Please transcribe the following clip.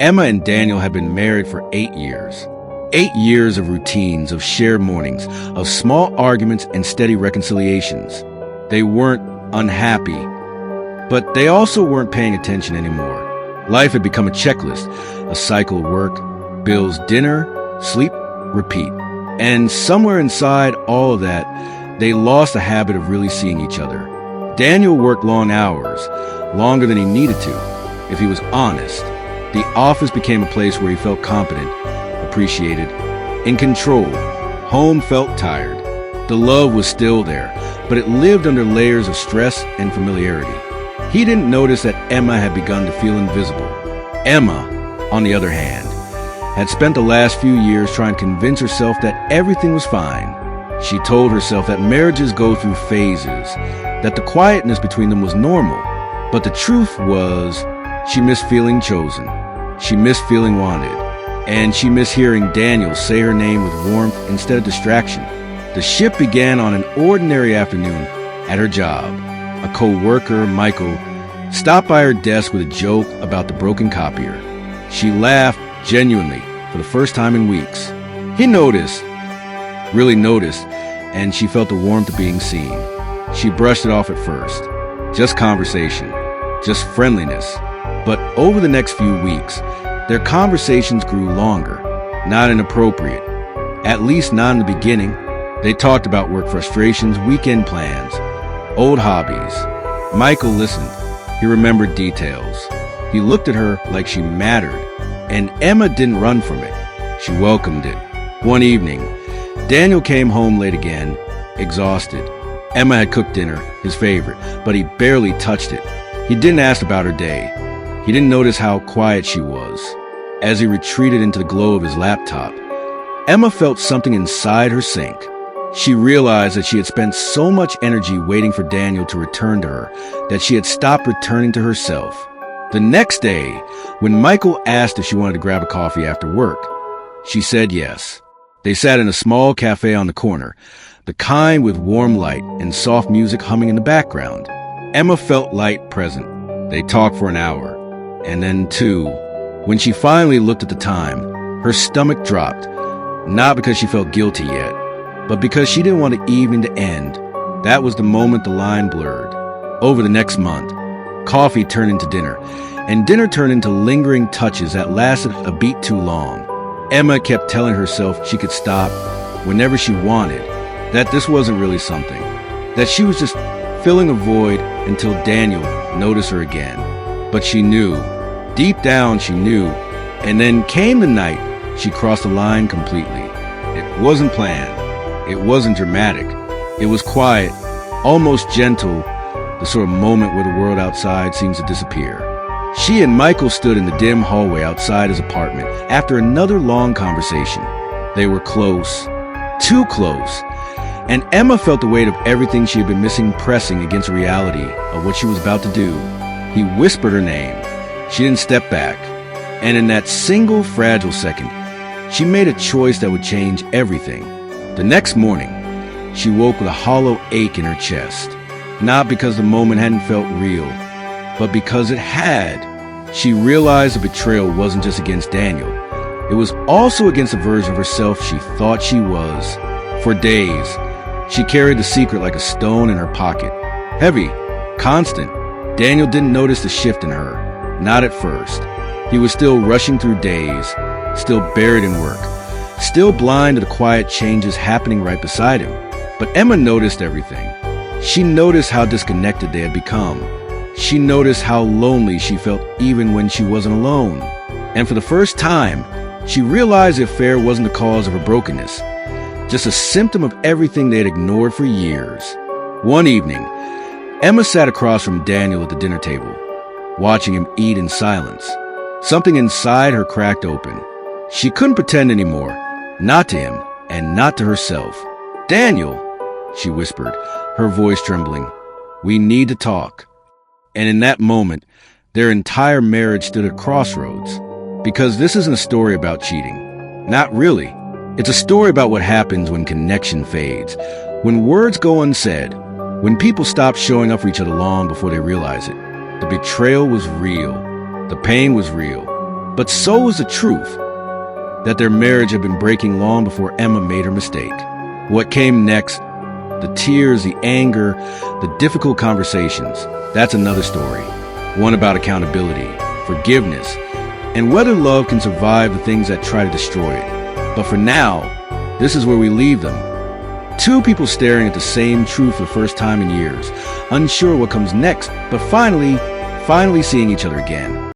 Emma and Daniel had been married for 8 years. 8 years of routines, of shared mornings, of small arguments and steady reconciliations. They weren't unhappy, but they also weren't paying attention anymore. Life had become a checklist, a cycle of work, bills, dinner, sleep, repeat. And somewhere inside all of that, they lost the habit of really seeing each other. Daniel worked long hours, longer than he needed to. If he was honest, the office became a place where he felt competent, appreciated, in control. Home felt tired. The love was still there, but it lived under layers of stress and familiarity. He didn't notice that Emma had begun to feel invisible. Emma, on the other hand, had spent the last few years trying to convince herself that everything was fine. She told herself that marriages go through phases, that the quietness between them was normal. But the truth was, she missed feeling chosen. She missed feeling wanted. And she missed hearing Daniel say her name with warmth instead of distraction. The shift began on an ordinary afternoon at her job. A co-worker, Michael, stopped by her desk with a joke about the broken copier. She laughed genuinely for the first time in weeks. He noticed, really noticed, and she felt the warmth of being seen. She brushed it off at first. Just conversation, just friendliness. But over the next few weeks, their conversations grew longer, not inappropriate. At least not in the beginning. They talked about work frustrations, weekend plans, old hobbies. Michael listened. He remembered details. He looked at her like she mattered, and Emma didn't run from it. She welcomed it. One evening, Daniel came home late again, exhausted. Emma had cooked dinner, his favorite, but he barely touched it. He didn't ask about her day. He didn't notice how quiet she was. As he retreated into the glow of his laptop, Emma felt something inside her sink. She realized that she had spent so much energy waiting for Daniel to return to her that she had stopped returning to herself. The next day, when Michael asked if she wanted to grab a coffee after work, she said yes. They sat in a small cafe on the corner, the kind with warm light and soft music humming in the background. Emma felt light present. They talked for an hour, and then 2. When she finally looked at the time, her stomach dropped, not because she felt guilty yet, but because she didn't want the evening to end. That was the moment the line blurred. Over the next month, coffee turned into dinner, and dinner turned into lingering touches that lasted a beat too long. Emma kept telling herself she could stop whenever she wanted, that this wasn't really something, that she was just filling a void until Daniel noticed her again. But she knew, deep down she knew, and then came the night she crossed the line completely. It wasn't planned. It wasn't dramatic. It was quiet, almost gentle, the sort of moment where the world outside seems to disappear. She and Michael stood in the dim hallway outside his apartment after another long conversation. They were close, too close, and Emma felt the weight of everything she had been missing pressing against the reality of what she was about to do. He whispered her name. She didn't step back, and in that single fragile second, she made a choice that would change everything. The next morning, she woke with a hollow ache in her chest, not because the moment hadn't felt real, but because it had. She realized the betrayal wasn't just against Daniel. It was also against the version of herself she thought she was. For days, she carried the secret like a stone in her pocket. Heavy, constant. Daniel didn't notice the shift in her. Not at first. He was still rushing through days, still buried in work, still blind to the quiet changes happening right beside him. But Emma noticed everything. She noticed how disconnected they had become. She noticed how lonely she felt even when she wasn't alone. And for the first time, she realized the affair wasn't the cause of her brokenness, just a symptom of everything they had ignored for years. One evening, Emma sat across from Daniel at the dinner table, watching him eat in silence. Something inside her cracked open. She couldn't pretend anymore, not to him and not to herself. "Daniel," she whispered, her voice trembling, "we need to talk." And in that moment, their entire marriage stood at crossroads. Because this isn't a story about cheating. Not really. It's a story about what happens when connection fades, when words go unsaid, when people stop showing up for each other long before they realize it. The betrayal was real. The pain was real. But so was the truth that their marriage had been breaking long before Emma made her mistake. What came next, the tears, the anger, the difficult conversations, that's another story. One about accountability, forgiveness, and whether love can survive the things that try to destroy it. But for now, this is where we leave them. Two people staring at the same truth for the first time in years, unsure what comes next, but finally seeing each other again.